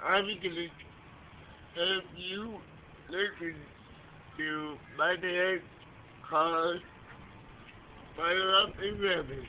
I'm gonna help you listen to my dad called Fire Up and Rabbits.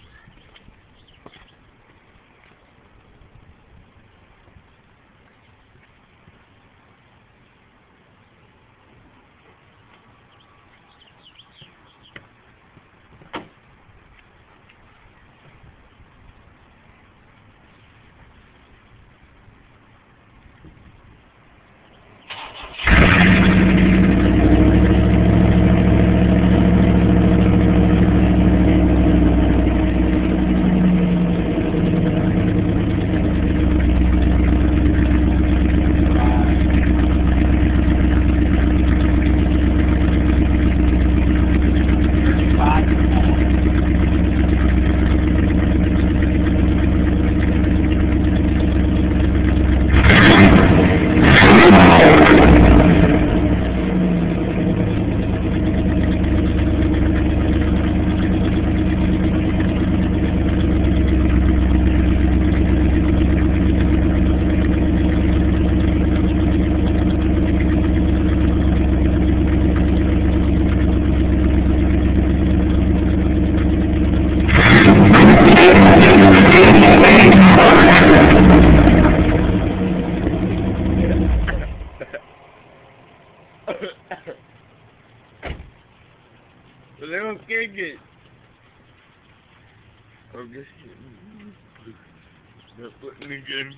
But they don't kick it. Oh, guess you. Not putting again.